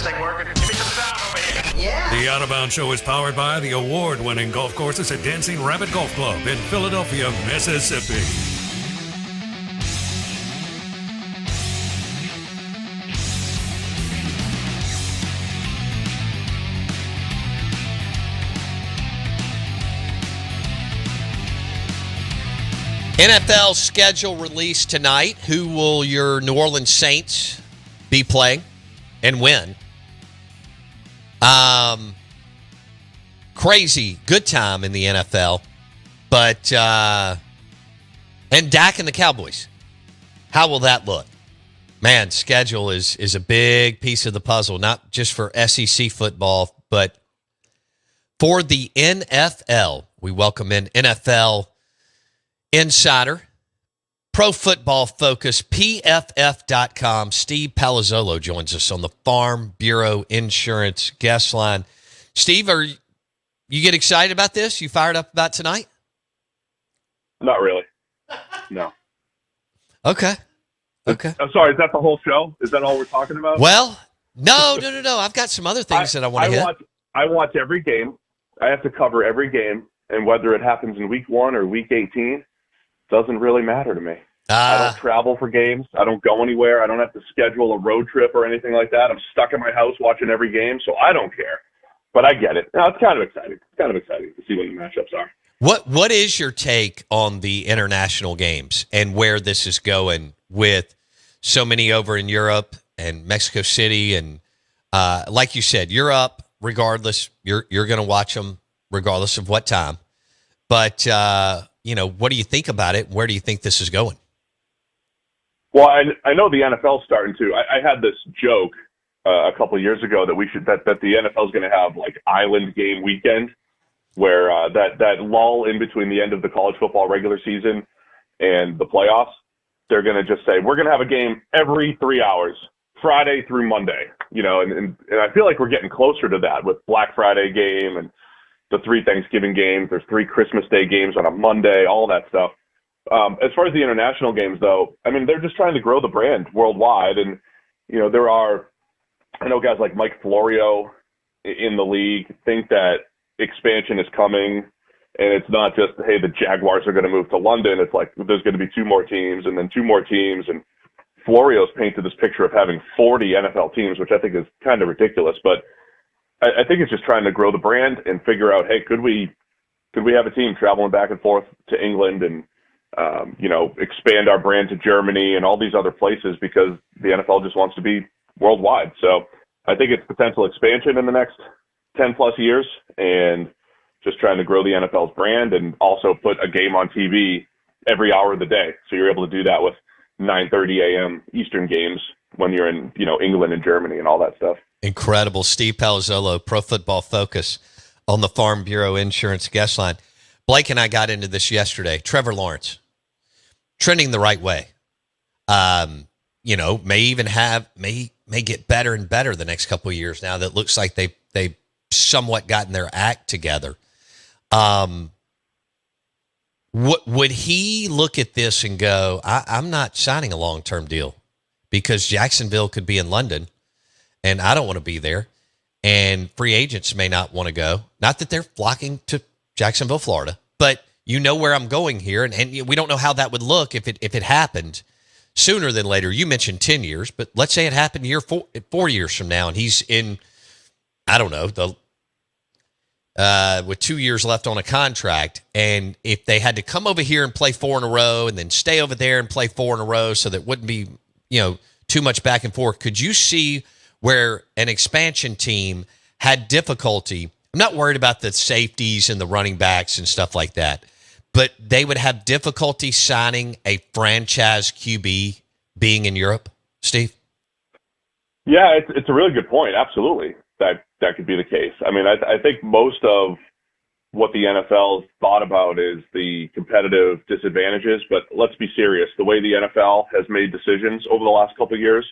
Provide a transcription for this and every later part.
this thing working? Give me some sound over here. Yeah. The Out of Bounds Show is powered by the award-winning golf courses at Dancing Rabbit Golf Club in Philadelphia, Mississippi. NFL schedule released tonight. Who will your New Orleans Saints be playing and when? Crazy good time in the NFL, but and Dak and the Cowboys. How will that look? Man, schedule is a big piece of the puzzle, not just for SEC football, but for the NFL. We welcome in NFL insider, Pro Football Focus, PFF.com. Steve Palazzolo joins us on the Farm Bureau Insurance guest line. Steve, you get excited about this? You fired up about tonight? Not really. No. Okay. I'm sorry, is that the whole show? Is that all we're talking about? Well, no. I've got some other things that I want to hit. I watch every game. I have to cover every game, and whether it happens in week 1 or week 18, doesn't really matter to me. I don't travel for games. I don't go anywhere. I don't have to schedule a road trip or anything like that. I'm stuck in my house watching every game, so I don't care. But I get it. No, it's kind of exciting. It's kind of exciting to see what the matchups are. What is your take on the international games and where this is going with so many over in Europe and Mexico City? And like you said, you're up regardless. You're going to watch them regardless of what time. But what do you think about it? Where do you think this is going? Well, I know the NFL's starting to. I had this joke a couple of years ago that that the NFL's going to have like island game weekend, where that lull in between the end of the college football regular season and the playoffs, they're going to just say we're going to have a game every 3 hours, Friday through Monday. And I feel like we're getting closer to that with Black Friday game and the 3 Thanksgiving games. There's 3 Christmas Day games on a Monday, all that stuff. As far as the international games, though, I mean, they're just trying to grow the brand worldwide. And, I know guys like Mike Florio in the league think that expansion is coming. And it's not just, hey, the Jaguars are going to move to London. It's like there's going to be 2 more teams and then 2 more teams. And Florio's painted this picture of having 40 NFL teams, which I think is kind of ridiculous. But I think it's just trying to grow the brand and figure out, hey, could we have a team traveling back and forth to England and, expand our brand to Germany and all these other places, because the NFL just wants to be worldwide. So I think it's potential expansion in the next 10 plus years and just trying to grow the NFL's brand and also put a game on TV every hour of the day. So you're able to do that with 9:30 a.m. Eastern games when you're in, England and Germany and all that stuff. Incredible. Steve Palazzolo, Pro Football Focus on the Farm Bureau Insurance guest line. Blake and I got into this yesterday. Trevor Lawrence, trending the right way. May get better and better the next couple of years now that it looks like they somewhat gotten their act together. Would he look at this and go, I'm not signing a long-term deal because Jacksonville could be in London and I don't want to be there, and free agents may not want to go. Not that they're flocking to Jacksonville, Florida, but where I'm going here, and we don't know how that would look if it happened sooner than later. You mentioned 10 years, but let's say it happened 4 years from now, and he's in, I don't know, with 2 years left on a contract, and if they had to come over here and play 4 in a row and then stay over there and play 4 in a row so that it wouldn't be, too much back and forth, could you see where an expansion team had difficulty? I'm not worried about the safeties and the running backs and stuff like that, but they would have difficulty signing a franchise QB being in Europe, Steve? Yeah, it's a really good point. Absolutely. That could be the case. I mean, I think most of what the NFL thought about is the competitive disadvantages, but let's be serious. The way the NFL has made decisions over the last couple of years,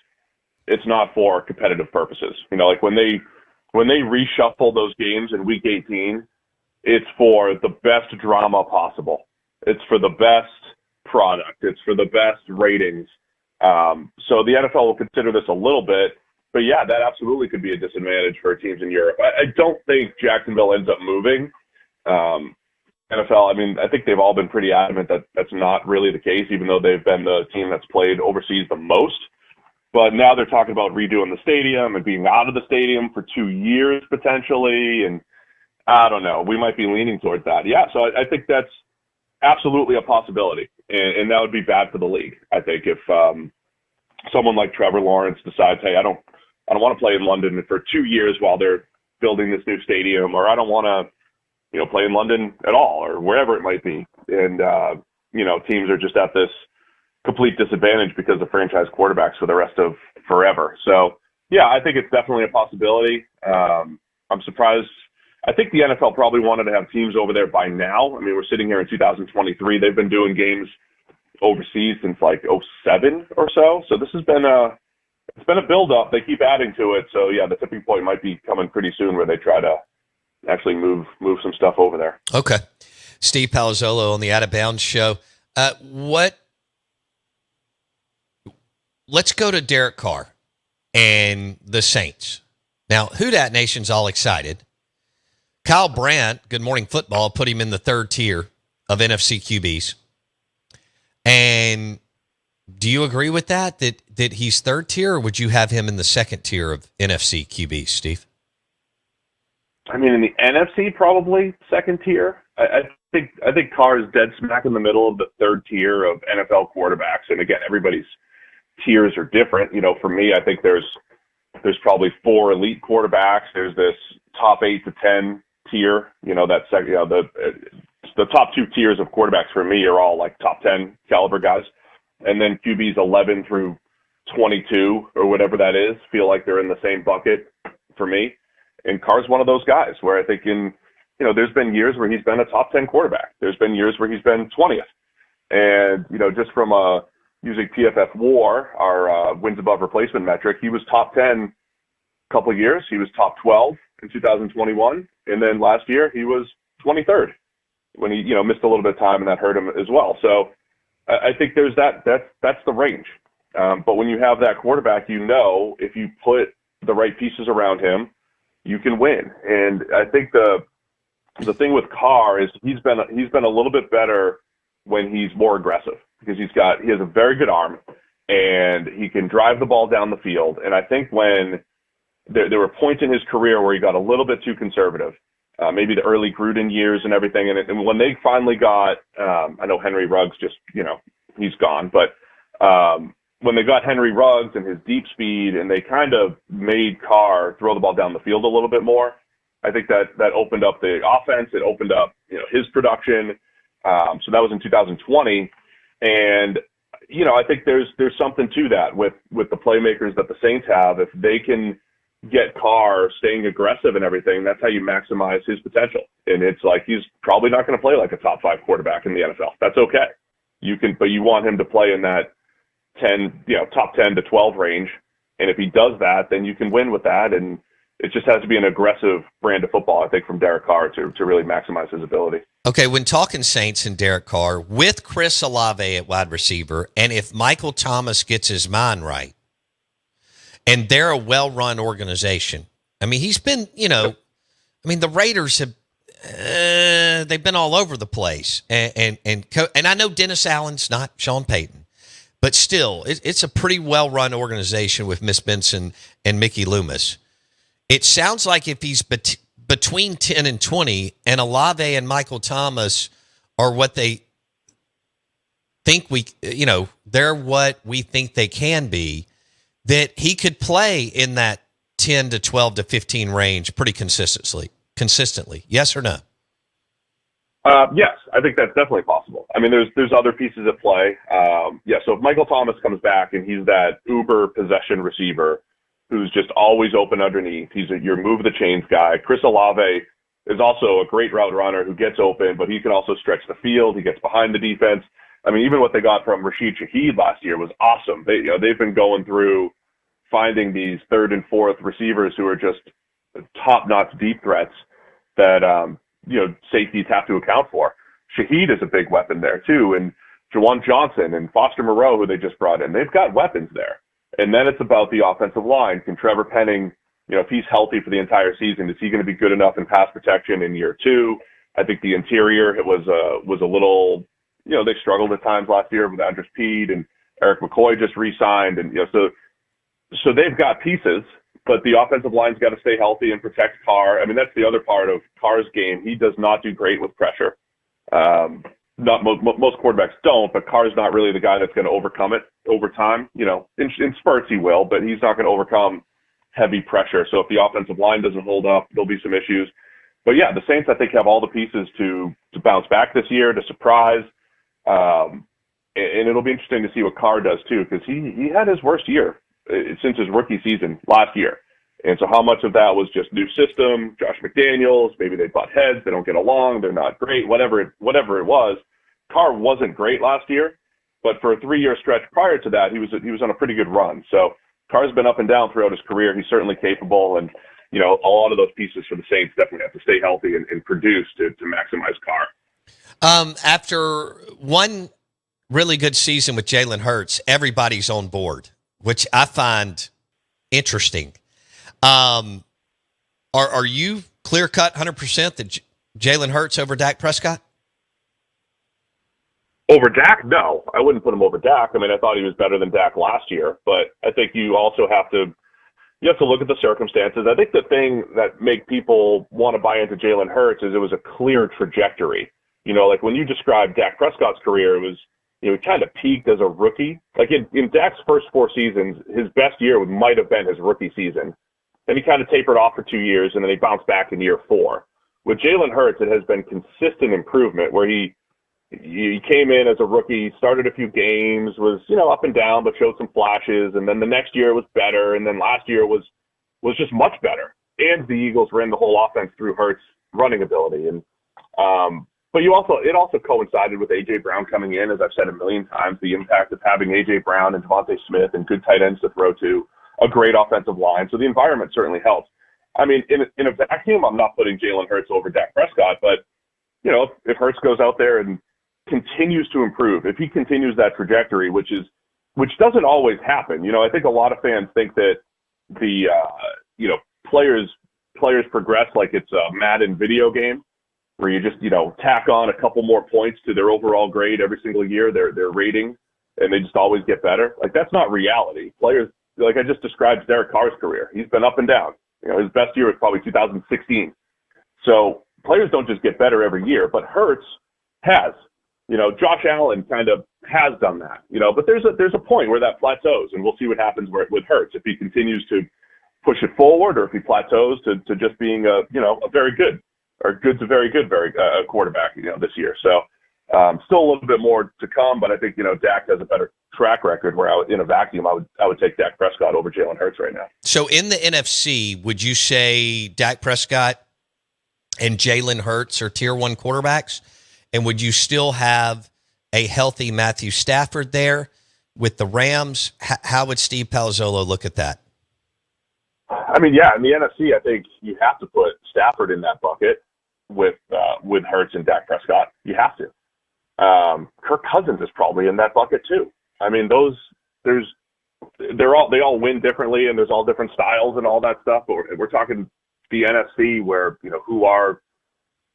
it's not for competitive purposes. Like when they reshuffle those games in week 18, it's for the best drama possible. It's for the best product. It's for the best ratings. So the NFL will consider this a little bit, but yeah, that absolutely could be a disadvantage for teams in Europe. I don't think Jacksonville ends up moving. NFL, I mean, I think they've all been pretty adamant that that's not really the case, even though they've been the team that's played overseas the most. But now they're talking about redoing the stadium and being out of the stadium for 2 years potentially. And I don't know. We might be leaning towards that. Yeah, so I think that's absolutely a possibility. And that would be bad for the league, I think, if someone like Trevor Lawrence decides, hey, I don't want to play in London for 2 years while they're building this new stadium, or I don't want to play in London at all, or wherever it might be. And, teams are just at this complete disadvantage because of franchise quarterbacks for the rest of forever. So, yeah, I think it's definitely a possibility. I'm surprised. I think the NFL probably wanted to have teams over there by now. I mean, we're sitting here in 2023. They've been doing games overseas since like 2007 or so. So this has been it's been a build-up. They keep adding to it. So, yeah, the tipping point might be coming pretty soon where they try to actually move some stuff over there. Okay. Steve Palazzolo on the Out of Bounds show. Let's go to Derek Carr and the Saints. Now, Who Dat Nation's all excited. Kyle Brandt, Good Morning Football, put him in the third tier of NFC QBs. And do you agree with that he's third tier, or would you have him in the second tier of NFC QBs, Steve? I mean, in the NFC, probably second tier. I think Carr is dead smack in the middle of the third tier of NFL quarterbacks. And again, everybody's tiers are different. For me, I think there's probably 4 elite quarterbacks. There's this top 8 to 10 tier. The top 2 tiers of quarterbacks for me are all like top 10 caliber guys, and then QBs 11 through 22 or whatever that is feel like they're in the same bucket for me. And Carr's one of those guys where I think there's been years where he's been a top 10 quarterback. There's been years where he's been 20th. And, just from using PFF WAR, our wins above replacement metric, he was top 10 a couple of years. He was top 12 in 2021. And then last year he was 23rd when he, missed a little bit of time, and that hurt him as well. So I think there's that's the range. But when you have that quarterback, if you put the right pieces around him, you can win. And I think the thing with Carr is he's been a little bit better when he's more aggressive, because he has a very good arm and he can drive the ball down the field. And I think when there were points in his career where he got a little bit too conservative, maybe the early Gruden years and everything. And when they finally got, I know Henry Ruggs he's gone, but when they got Henry Ruggs and his deep speed, and they kind of made Carr throw the ball down the field a little bit more, I think that opened up the offense. It opened up, his production. So that was in 2020. And, I think there's something to that with the playmakers that the Saints have. If they can get Carr staying aggressive and everything, that's how you maximize his potential. And it's like, he's probably not going to play like a top 5 quarterback in the NFL. That's okay. But you want him to play in that top 10 to 12 range. And if he does that, then you can win with that. And it just has to be an aggressive brand of football, I think, from Derek Carr to really maximize his ability. Okay, when talking Saints and Derek Carr, with Chris Olave at wide receiver, and if Michael Thomas gets his mind right, and they're a well-run organization. I mean, he's been, the Raiders have, they've been all over the place. And I know Dennis Allen's not Sean Payton, but still, it's a pretty well-run organization with Miss Benson and Mickey Loomis. It sounds like if he's between 10 and 20, and Olave and Michael Thomas are what they think they're what we think they can be, that he could play in that 10 to 12 to 15 range pretty consistently. Yes or no? Yes, I think that's definitely possible. I mean, there's other pieces at play. So if Michael Thomas comes back and he's that uber possession receiver who's just always open underneath, he's your move the chains guy. Chris Olave is also a great route runner who gets open, but he can also stretch the field. He gets behind the defense. I mean, even what they got from Rashid Shaheed last year was awesome. They've been going through finding these third and fourth receivers who are just top-notch deep threats that safeties have to account for. Shaheed is a big weapon there too, and Jawan Johnson and Foster Moreau, who they just brought in, they've got weapons there. And then it's about the offensive line. Can Trevor Penning, if he's healthy for the entire season, is he going to be good enough in pass protection in year 2? I think the interior was a little, they struggled at times last year with Andres Pede, and Eric McCoy just re-signed, and so they've got pieces, but the offensive line's got to stay healthy and protect Carr. I mean, that's the other part of Carr's game. He does not do great with pressure. Not most quarterbacks don't, but Carr's not really the guy that's going to overcome it over time. In spurts he will, but he's not going to overcome heavy pressure. So if the offensive line doesn't hold up, there'll be some issues. But yeah, the Saints, I think, have all the pieces to bounce back this year, to surprise. And it'll be interesting to see what Carr does too, because he had his worst year since his rookie season last year. And so how much of that was just new system, Josh McDaniels, maybe they butt heads, they don't get along, they're not great, whatever it was. Carr wasn't great last year, but for a 3-year stretch prior to that, he was on a pretty good run. So Carr's been up and down throughout his career. He's certainly capable, and a lot of those pieces for the Saints definitely have to stay healthy and produce to maximize Carr. After one really good season with Jalen Hurts, everybody's on board, which I find interesting. Are you clear-cut 100% that Jalen Hurts over Dak Prescott? Over Dak? No, I wouldn't put him over Dak. I mean, I thought he was better than Dak last year, but I think you also have to look at the circumstances. I think the thing that make people want to buy into Jalen Hurts is it was a clear trajectory. Like when you described Dak Prescott's career, it was, he kind of peaked as a rookie. Like in Dak's first 4 seasons, his best year might have been his rookie season. Then he kind of tapered off for 2 years, and then he bounced back in year 4. With Jalen Hurts, it has been consistent improvement where he came in as a rookie, started a few games, was, up and down, but showed some flashes. And then the next year was better. And then last year was just much better. And the Eagles ran the whole offense through Hurts' running ability. And, but it also coincided with A.J. Brown coming in, as I've said a million times, the impact of having A.J. Brown and Devontae Smith and good tight ends to throw to, a great offensive line. So the environment certainly helps. I mean, in a vacuum, I'm not putting Jalen Hurts over Dak Prescott, but, if Hurts goes out there and continues to improve, if he continues that trajectory, which doesn't always happen. I think a lot of fans think that the players progress like it's a Madden video game where you just tack on a couple more points to their overall grade every single year, their rating, and they just always get better. Like, that's not reality. Players, like I just described Derek Carr's career, he's been up and down. His best year was probably 2016. So players don't just get better every year, but Hurts has. Josh Allen kind of has done that, but there's a point where that plateaus, and we'll see what happens with Hurts, if he continues to push it forward or if he plateaus to just being a very good or good to very good quarterback, this year. So still a little bit more to come, but I think, Dak has a better track record where in a vacuum, I would take Dak Prescott over Jalen Hurts right now. So in the NFC, would you say Dak Prescott and Jalen Hurts are tier 1 quarterbacks? And would you still have a healthy Matthew Stafford there with the Rams? How would Steve Palazzolo look at that? I mean, yeah, in the NFC, I think you have to put Stafford in that bucket with Hurts and Dak Prescott. You have to. Kirk Cousins is probably in that bucket too. I mean, they all win differently, and there's all different styles and all that stuff. But we're talking the NFC, where who are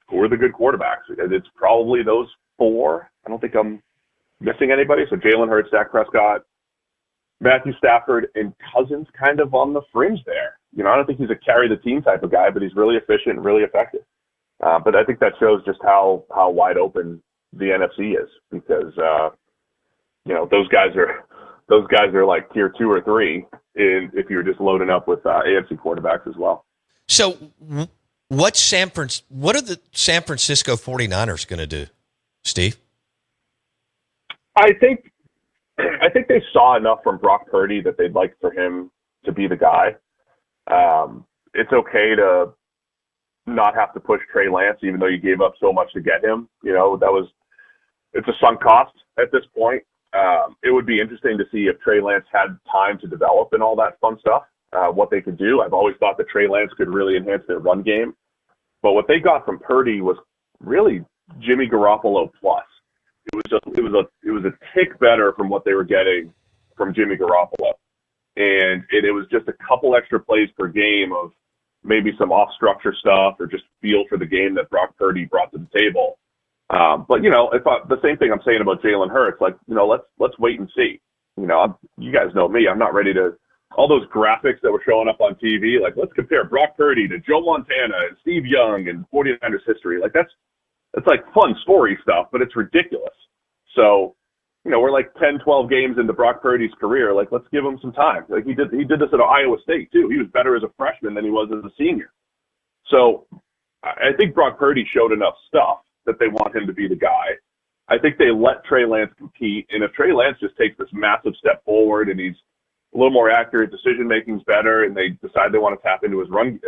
the good quarterbacks. It's probably those 4. I don't think I'm missing anybody. So Jalen Hurts, Dak Prescott, Matthew Stafford, and Cousins kind of on the fringe there. I don't think he's a carry the team type of guy, but he's really efficient and really effective. But I think that shows just how wide open the NFC is, because those guys are like tier 2 or 3 if you're just loading up with AFC quarterbacks as well. So what are the San Francisco 49ers going to do, Steve? I think they saw enough from Brock Purdy that they'd like for him to be the guy. It's okay to not have to push Trey Lance, even though you gave up so much to get him. It's a sunk cost at this point. It would be interesting to see if Trey Lance had time to develop and all that fun stuff, what they could do. I've always thought that Trey Lance could really enhance their run game. But what they got from Purdy was really Jimmy Garoppolo plus. It was a tick better from what they were getting from Jimmy Garoppolo. and it was just a couple extra plays per game of maybe some off-structure stuff or just feel for the game that Brock Purdy brought to the table. But the same thing I'm saying about Jalen Hurts, let's wait and see. You guys know me. I'm not ready to all those graphics that were showing up on TV. Like, let's compare Brock Purdy to Joe Montana and Steve Young and 49ers history. Like, that's like fun story stuff, but it's ridiculous. So, we're like 10, 12 games into Brock Purdy's career. Like, let's give him some time. Like, he did this at Iowa State too. He was better as a freshman than he was as a senior. So I think Brock Purdy showed enough stuff that they want him to be the guy. I think they let Trey Lance compete. And if Trey Lance just takes this massive step forward and he's a little more accurate, decision-making's better, and they decide they want to tap into his running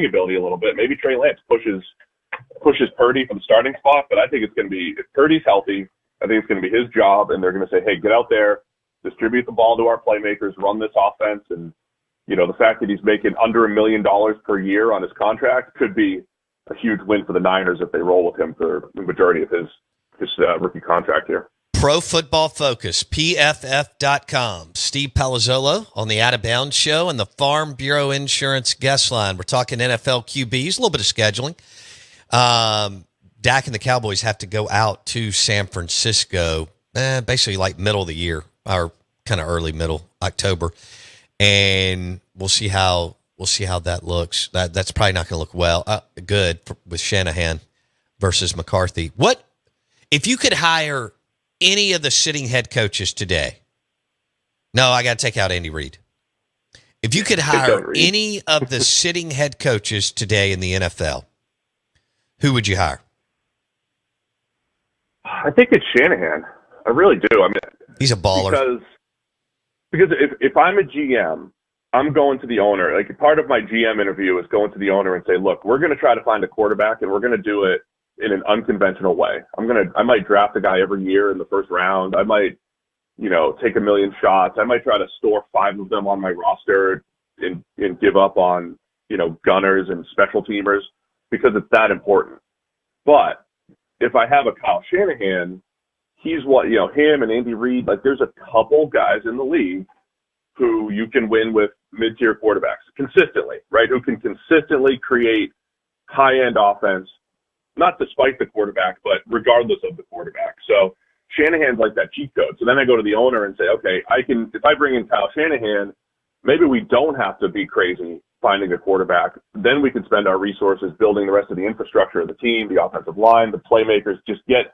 ability a little bit, maybe Trey Lance pushes Purdy from the starting spot. But I think it's going to be, if Purdy's healthy, I think it's going to be his job, and they're going to say, hey, get out there, distribute the ball to our playmakers, run this offense. And, the fact that he's making under $1 million per year on his contract could be a huge win for the Niners if they roll with him for the majority of his rookie contract here. Pro Football Focus, PFF.com. Steve Palazzolo on the Out of Bounds Show and the Farm Bureau Insurance guest line. We're talking NFL QBs, a little bit of scheduling. Dak and the Cowboys have to go out to San Francisco, basically like middle of the year, or kind of early middle October, and we'll see how that looks. That's probably not going to look good with Shanahan versus McCarthy. What if you could hire any of the sitting head coaches today? No, I got to take out Andy Reid. If you could hire any of the sitting head coaches today in the NFL, who would you hire? I think it's Shanahan. I really do. I mean, he's a baller. Because if I'm a GM, I'm going to the owner. Like, part of my GM interview is going to the owner and say, look, we're going to try to find a quarterback, and we're going to do it in an unconventional way. I might draft a guy every year in the first round. I might, take a million shots. I might try to store 5 of them on my roster and give up on, gunners and special teamers because it's that important. But if I have a Kyle Shanahan, he's him and Andy Reid, like, there's a couple guys in the league who you can win with mid-tier quarterbacks consistently, right? Who can consistently create high-end offense, not despite the quarterback, but regardless of the quarterback. So Shanahan's like that cheat code. So then I go to the owner and say, okay, if I bring in Kyle Shanahan, maybe we don't have to be crazy finding a quarterback. Then we can spend our resources building the rest of the infrastructure of the team, the offensive line, the playmakers. Just get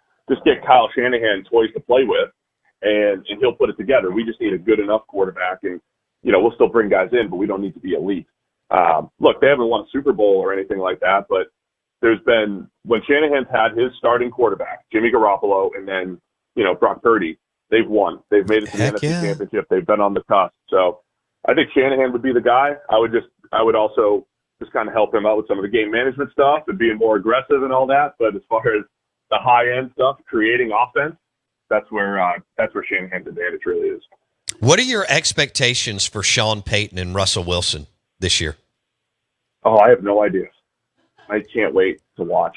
Kyle Shanahan toys to play with, and he'll put it together. We just need a good enough quarterback, and we'll still bring guys in, but we don't need to be elite. Look, they haven't won a Super Bowl or anything like that, but there's been, when Shanahan's had his starting quarterback, Jimmy Garoppolo, and then Brock Purdy, they've won. They've made it to the NFC Championship. They've been on the cusp. So I think Shanahan would be the guy. I would also just kind of help him out with some of the game management stuff and being more aggressive and all that. But as far as the high end stuff, creating offense, that's where Shanahan's advantage really is. What are your expectations for Sean Payton and Russell Wilson this year? Oh, I have no idea. I can't wait to watch.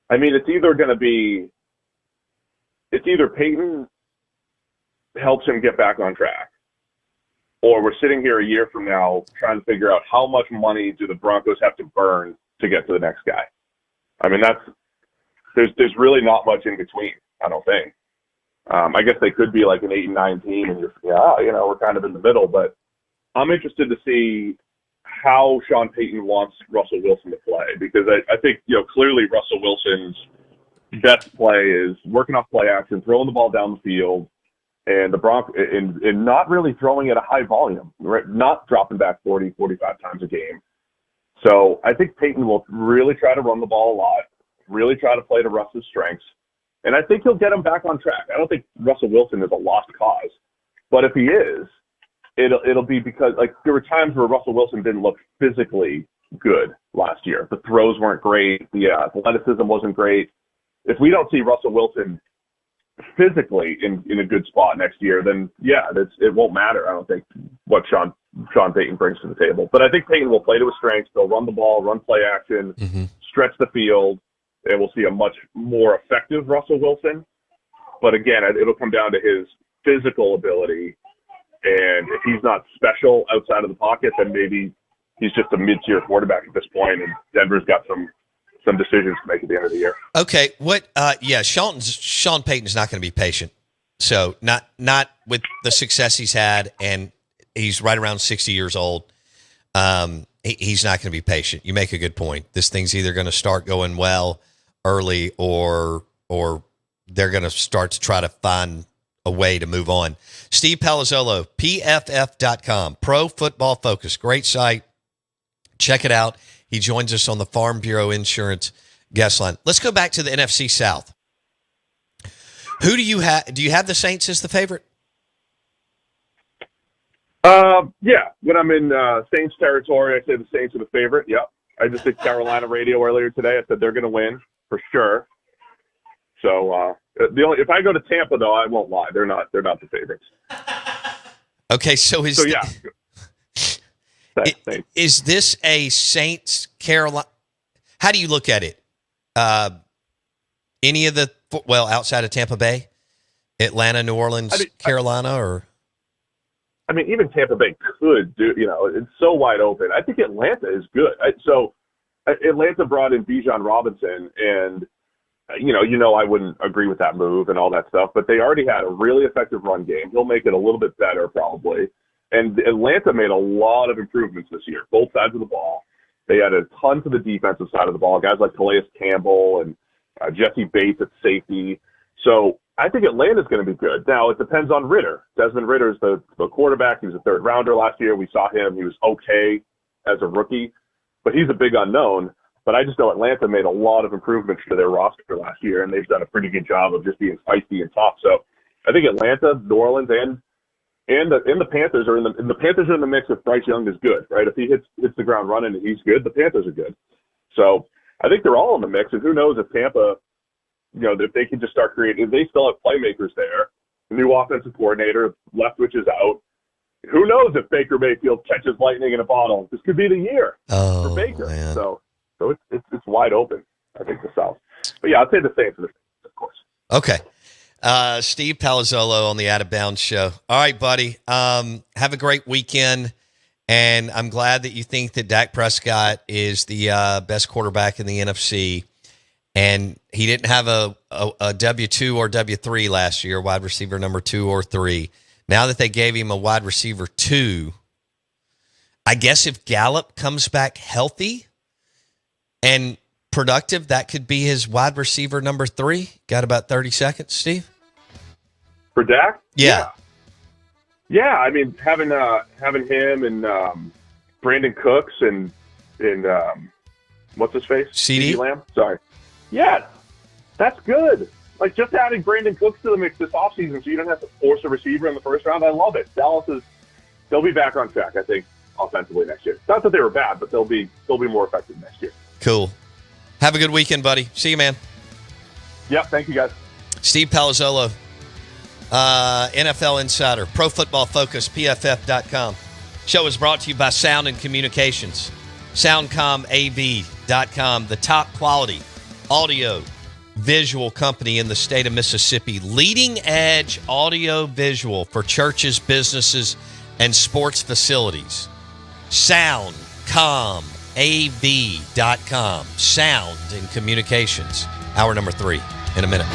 I mean, it's either Payton helps him get back on track, or we're sitting here a year from now trying to figure out how much money do the Broncos have to burn to get to the next guy. I mean, there's really not much in between, I don't think. I guess they could be like an 8-9 team, and we're kind of in the middle. But I'm interested to see how Sean Payton wants Russell Wilson to play, because I think clearly Russell Wilson's best play is working off play action, throwing the ball down the field, and the Broncos and not really throwing at a high volume, right? Not dropping back 40, 45 times a game. So I think Payton will really try to run the ball a lot, really try to play to Russ's strengths, and I think he'll get him back on track. I don't think Russell Wilson is a lost cause, but if he is, it'll be because, like, there were times where Russell Wilson didn't look physically good last year. The throws weren't great. The athleticism wasn't great. If we don't see Russell Wilson physically in a good spot next year, then it won't matter. I don't think what Sean Payton brings to the table. But I think Payton will play to his strengths. They'll run the ball, run play action, stretch the field, and we'll see a much more effective Russell Wilson. But again, it'll come down to his physical ability And if he's not special outside of the pocket, then maybe he's just a mid-tier quarterback at this point, and Denver's got some decisions to make at the end of the year. Okay, Sean Payton's not going to be patient. So not with the success he's had, and he's right around 60 years old. He's not going to be patient. You make a good point. This thing's either going to start going well early, or they're going to start to try to find a way to move on. Steve Palazzolo, PFF.com, Pro Football Focus, great site. Check it out. He joins us on the Farm Bureau Insurance guest line. Let's go back to the NFC South. Who do you have? Do you have the Saints as the favorite? Yeah. When I'm in Saints territory, I say the Saints are the favorite. Yep. I just did Carolina radio earlier today. I said they're going to win for sure. So if I go to Tampa, though, I won't lie. They're not the favorites. Okay, so yeah. Is this a Saints Carolina? How do you look at it? Any of the outside of Tampa Bay, Atlanta, New Orleans, Carolina, or? I mean, even Tampa Bay could do. It's so wide open. I think Atlanta is good. Atlanta brought in Bijan Robinson, and I wouldn't agree with that move and all that stuff, but they already had a really effective run game. He'll make it a little bit better probably. And Atlanta made a lot of improvements this year, both sides of the ball. They added a ton to the defensive side of the ball, guys like Calais Campbell and Jesse Bates at safety. So I think Atlanta's going to be good. Now, it depends on Ritter. Desmond Ritter's the quarterback. He was a third rounder last year. We saw him. He was okay as a rookie, but he's a big unknown. But I just know Atlanta made a lot of improvements to their roster last year, and they've done a pretty good job of just being feisty and tough. So I think Atlanta, New Orleans, and the Panthers are in the mix. If Bryce Young is good, right? If he hits the ground running and he's good, the Panthers are good. So I think they're all in the mix. And who knows if Tampa, if they can just start creating, if they still have playmakers there, the new offensive coordinator, Leftwich is out. Who knows if Baker Mayfield catches lightning in a bottle? This could be the year for Baker. Man. So it's wide open, I think, the South. But yeah, I'd say the Saints are the Saints, of course. Okay. Steve Palazzolo on the Out of Bounds show. All right, buddy. Have a great weekend. And I'm glad that you think that Dak Prescott is the best quarterback in the NFC. And he didn't have a W2 or W3 last year, wide receiver number 2 or 3. Now that they gave him a wide receiver 2, I guess if Gallup comes back healthy and productive, that could be his wide receiver number 3. Got about 30 seconds, Steve? For Dak? Yeah. Yeah, I mean, having him and Brandon Cooks and what's his face? CeeDee Lamb? Sorry. Yeah, that's good. Like, just adding Brandon Cooks to the mix this offseason so you don't have to force a receiver in the first round. I love it. They'll be back on track, I think, offensively next year. Not that they were bad, but they'll be more effective next year. Cool. Have a good weekend, buddy. See you, man. Yep, thank you, guys. Steve Palazzolo, NFL Insider, Pro Football Focus, PFF.com. Show is brought to you by Sound and Communications, SoundcomAV.com, the top quality audio visual company in the state of Mississippi, leading edge audio visual for churches, businesses, and sports facilities. SoundcomAV.com, Sound and Communications. Hour number 3 in a minute.